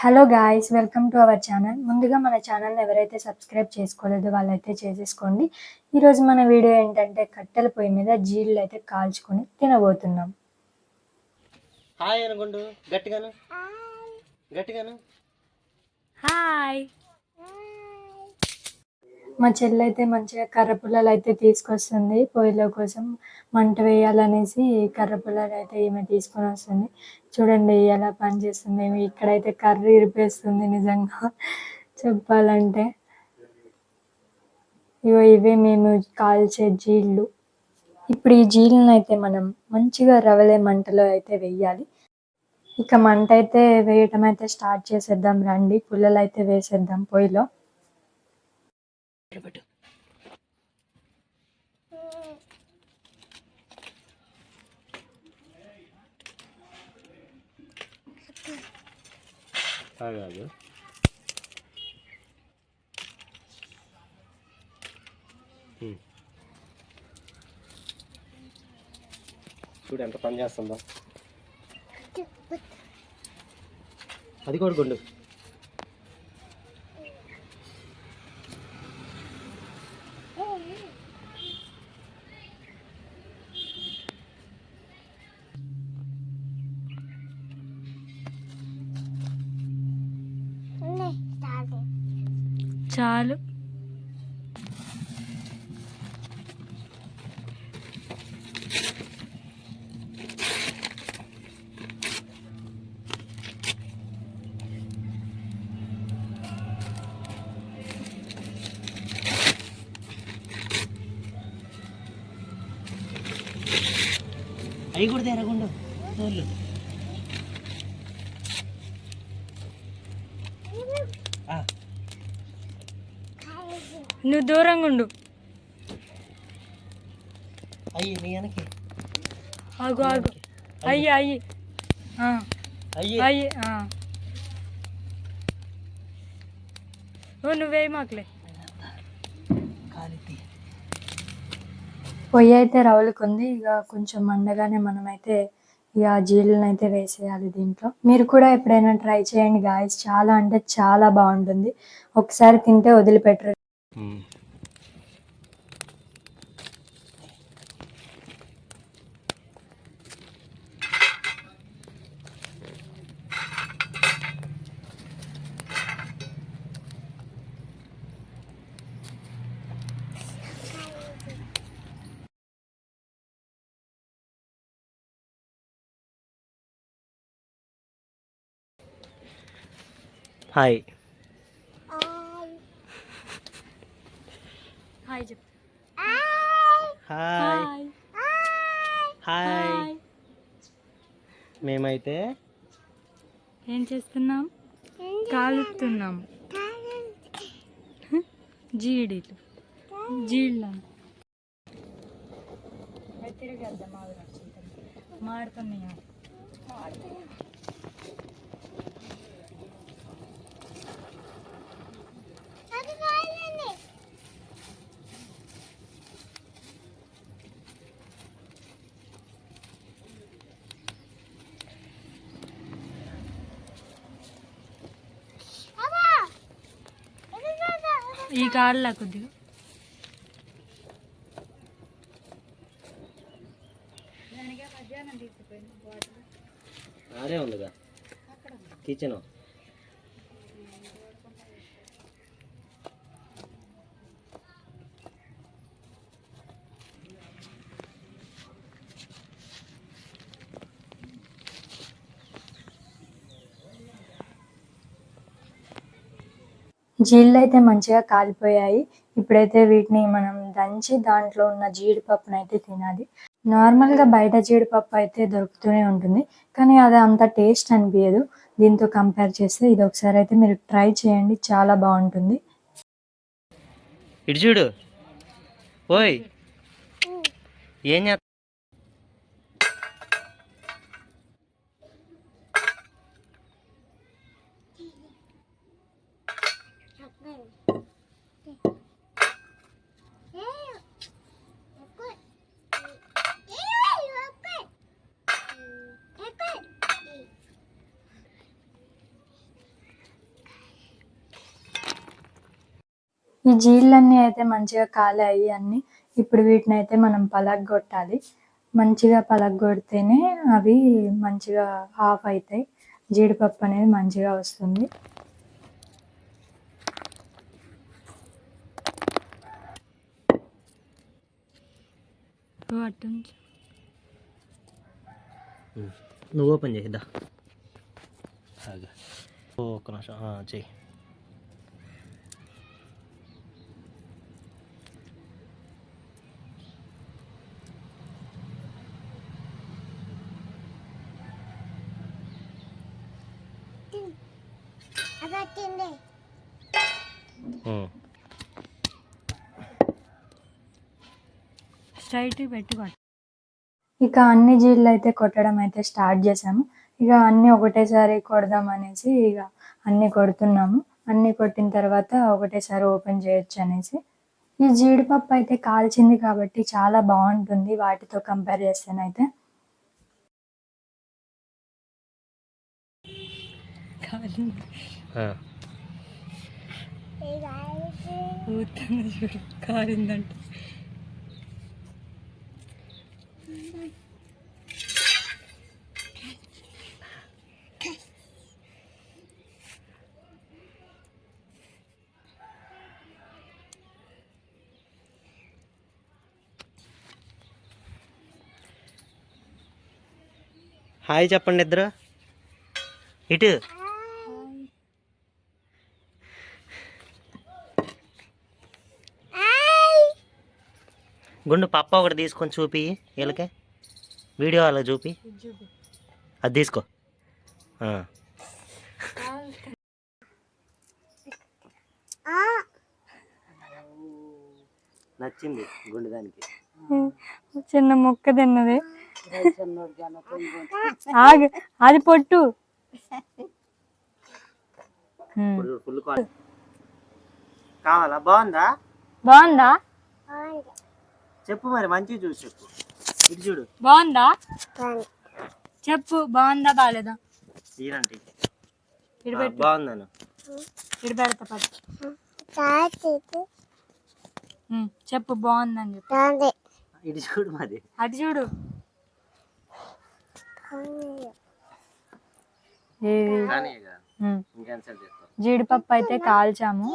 Hello guys, welcome to our channel. ముందుగా మన ఛానల్ని ఎవరైతే సబ్స్క్రైబ్ చేసుకోలేదో వాళ్ళైతే చేసేసుకోండి. ఈరోజు మన వీడియో ఏంటంటే కట్టెల పొయ్యి మీద జీళ్ళు అయితే కాల్చుకొని తినబోతున్నాం. హాయ్ అనుకుంటూ గట్టిగాను గట్టిగాను హాయ్. మా చెల్లి అయితే మంచిగా కర్ర పుల్లలు అయితే తీసుకొస్తుంది. పొయ్యిలో కోసం మంట వేయాలనేసి కర్ర పుల్లలు అయితే ఈమె తీసుకొని వస్తుంది. చూడండి ఎలా పనిచేస్తుంది. ఇక్కడైతే కర్ర ఇరిపేస్తుంది నిజంగా చెప్పాలంటే. ఇవే మేము కాల్చే జీళ్ళు. ఇప్పుడు ఈ జీళ్ళను అయితే మనం మంచిగా రవలే మంటలో అయితే వేయాలి. ఇక మంట అయితే వేయటం అయితే స్టార్ట్ చేసేద్దాం రండి. పుల్లలు అయితే వేసేద్దాం పొయ్యిలో. చూడు ఎంత పని చేస్తుందో. అది కూడా గుండు. చాలు. అవి కూడా తెరగుండు తోళ్ళు. నువ్వు దూరంగా ఉండు. అయ్యి నీ వెనక్కి. ఆగు ఆగు. అయ్యి అయ్యి అయ్యి. నువ్వేయి మాకులే. పొయ్యి అయితే రవులుకుంది. ఇక కొంచెం మండగానే మనమైతే ఇక జీళ్ళని అయితే వేసేయాలి దీంట్లో. మీరు కూడా ఎప్పుడైనా ట్రై చేయండి గాయస్. చాలా అంటే చాలా బాగుంటుంది. ఒకసారి తింటే వదిలిపెట్టరు. హాయ్ హాయ్ చెప్పు. Hi hi. మేమైతే ఏం చేస్తున్నాం? కాలుతున్నాం జీడీలు. జీళ్ళను తిరగద్దాం. మాడుతున్నాయా? ఈ కాళ్ళ కొద్దిగా ఆడే ఉందిగా కిచెన్. జీళ్ళు అయితే మంచిగా కాలిపోయాయి. ఇప్పుడైతే వీటిని మనం దంచి దాంట్లో ఉన్న జీడిపప్పును అయితే తినాలి. నార్మల్గా బయట జీడిపప్పు అయితే దొరుకుతూనే ఉంటుంది, కానీ అది అంత టేస్ట్ అనిపించదు దీంతో కంపేర్ చేస్తే. ఇది ఒకసారి అయితే మీరు ట్రై చేయండి, చాలా బాగుంటుంది. ఇటు చూడు. ఓయ్ ఏం చేస్తా? ఈ జీళ్ళన్నీ అయితే మంచిగా కాలాయి అన్ని. ఇప్పుడు వీటిని అయితే మనం పలగ్గొట్టాలి. మంచిగా పలగ్గొడితేనే అవి మంచిగా ఆఫ్ అవుతాయి. జీడిపప్పు అనేది మంచిగా వస్తుంది. నువ్వు ఓపెన్ చేద్దా ఒక్క నిమిషం చెయ్యి. స్ట్రైట్ పెట్టుకోండి. ఇక అన్ని జీళ్ళు అయితే కొట్టడం అయితే స్టార్ట్ చేసాము. ఇక అన్నీ ఒకటేసారి కొడదాం అనేసి ఇక అన్నీ కొడుతున్నాము. అన్నీ కొట్టిన తర్వాత ఒకటేసారి ఓపెన్ చేయొచ్చు అనేసి. ఈ జీడిపప్పు అయితే కాల్చింది కాబట్టి చాలా బాగుంటుంది వాటితో కంపేర్ చేస్తేనైతే. కారిందంటే హాయ్ చెప్పండి ఇద్దరు. ఇటు గుండు పప్ప ఒకటి తీసుకొని చూపి వీళ్ళకి వీడియో అలా చూపి. అది తీసుకో. నచ్చింది గుండు దానికి. చిన్న మొక్క తిన్నది. ఆగు, అది పొట్టు. ఫుల్ కావాలా? బాగుందా? బాగుందా చెప్పు మరి, మంచిగా చూసి చెప్పు. ఇటు చూడు. బాగుందా చెప్పు. బాగుందా బాగాలేదా? ఈరంటి బాగుందను ఇటు పెడతా పట్టు. చెప్పు బాగుందని చెప్పు. ఇటు చూడు మరి. అటు చూడు. జీడిపప్పు అయితే కాల్చాము.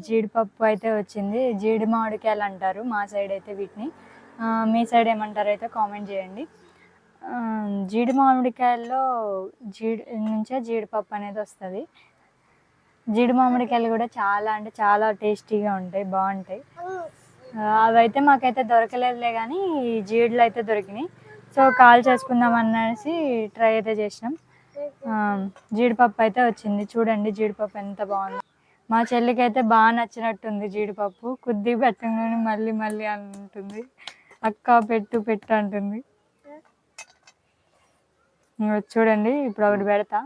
జీడిపప్పు అయితే వచ్చింది. జీడి మామిడికాయలు అంటారు మా సైడ్ అయితే వీటిని. మీ సైడ్ ఏమంటారు అయితే కామెంట్ చేయండి. జీడి మామిడికాయల్లో నుంచే జీడిపప్పు అనేది వస్తుంది. జీడి మామిడికాయలు కూడా చాలా అంటే చాలా టేస్టీగా ఉంటాయి, బాగుంటాయి. అవైతే మాకైతే దొరకలేదులే కానీ జీడిలు అయితే దొరికినాయి. సో కాల్ చేసుకుందాం అనేసి ట్రై అయితే చేసినాం. జీడిపప్పు అయితే వచ్చింది. చూడండి జీడిపప్పు ఎంత బాగుంది. మా చెల్లికి అయితే బాగా నచ్చినట్టుంది జీడిపప్పు. కొద్దిగా పెట్టగానే మళ్ళీ మళ్ళీ అంటుంది, అక్క పెట్టు పెట్టు అంటుంది. చూడండి ఇప్పుడు ఒకటి పెడతా.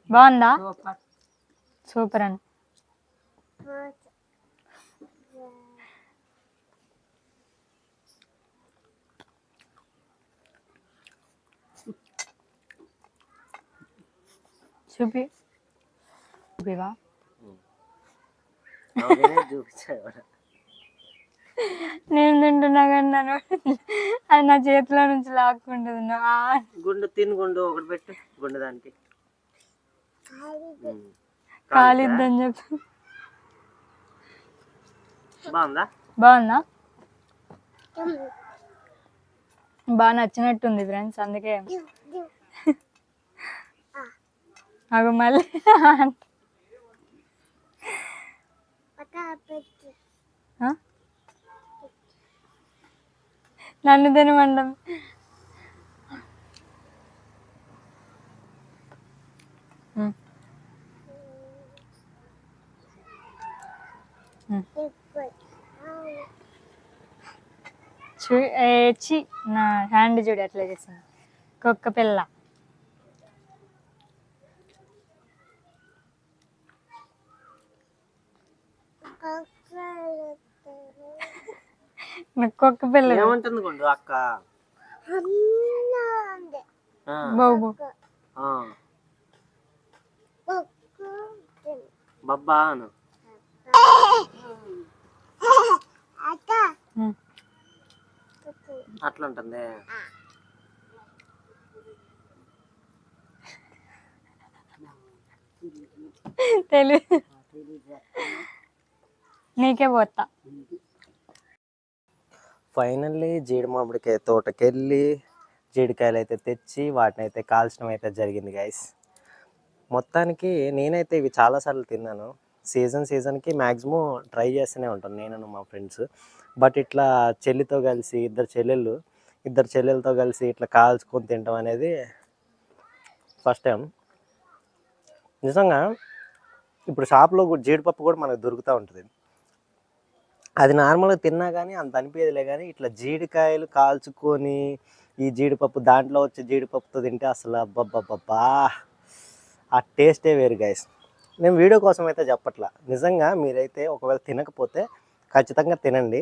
బాగుందా? సూపర్ అండి. చూపివా? నేను తింటున్నా కానీ నన్ను అది నా చేతిలో నుంచి లాక్కుంటుంది. గుండు తిని గుండు ఒకటి పెట్టు. గుండు దానికి కాలిద్దని చెప్పు. బాగుందా? బాగుందా? బాగా నచ్చినట్టుంది ఫ్రెండ్స్, అందుకే అగ మళ్ళీ నన్ను తినమండం. నా హ్యాండ్ చూడు ఎట్లా చేసింది కుక్క పిల్ల. కుక్క పిల్ల ఏమంటుంది గుండు అక్క? బాబు బబ్బా అను. అట్లా ఉంటుంది. తెలియదు, నీకే పోతా. ఫైనల్లీ జీడి మామిడికాయ తోటకెళ్ళి జీడికాయలు అయితే తెచ్చి వాటిని అయితే కాల్చడం అయితే జరిగింది గైస్. మొత్తానికి నేనైతే ఇవి చాలాసార్లు తిన్నాను. సీజన్కి మ్యాక్సిమం ట్రై చేస్తూనే ఉంటాను నేను మా ఫ్రెండ్స్. బట్ ఇట్లా చెల్లితో కలిసి ఇద్దరు చెల్లెలతో కలిసి ఇట్లా కాల్చుకొని తినడం అనేది ఫస్ట్ టైం. నిజంగా ఇప్పుడు షాప్లో జీడిపప్పు కూడా మనకు దొరుకుతూ ఉంటుంది. అది నార్మల్గా తిన్నా కానీ అంత అనిపించదులే, కానీ ఇట్లా జీడికాయలు కాల్చుకొని ఈ జీడిపప్పు దాంట్లో వచ్చే జీడిపప్పుతో తింటే అసలు అబ్బబ్బబ్బా ఆ టేస్టే వేరు గైస్. నేను వీడియో కోసం అయితే చెప్పట్లా, నిజంగా మీరైతే ఒకవేళ తినకపోతే ఖచ్చితంగా తినండి.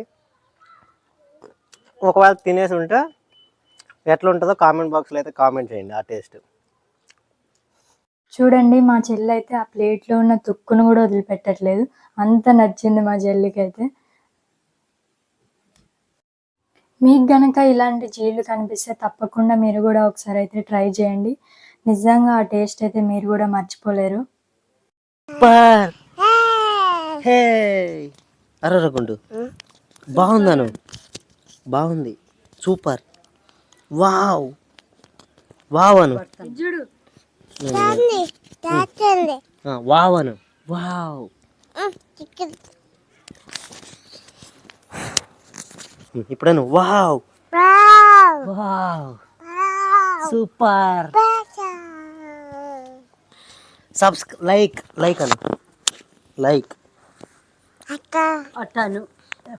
ఒకవేళ తినేసి ఉంటే ఎట్లా ఉంటుందో కామెంట్ బాక్స్లో అయితే కామెంట్ చేయండి ఆ టేస్ట్. చూడండి, మా చెల్లి అయితే ఆ ప్లేట్లో ఉన్న తుక్కును కూడా వదిలిపెట్టట్లేదు. అంత నచ్చింది మా చెల్లికి అయితే. మీకు గనక ఇలాంటి జీళ్ళు కనిపిస్తే తప్పకుండా మీరు కూడా ఒకసారి అయితే ట్రై చేయండి. నిజంగా ఆ టేస్ట్ అయితే మీరు కూడా మర్చిపోలేరు. అరరగుండు బాగుందను, బాగుంది, సూపర్, వావ్ వావ్ అను, వావ్ అను, వావ్. ఇప్పుడను వావ్ వావ్ సూపర్. లైక్ అను, లైక్ అట్టను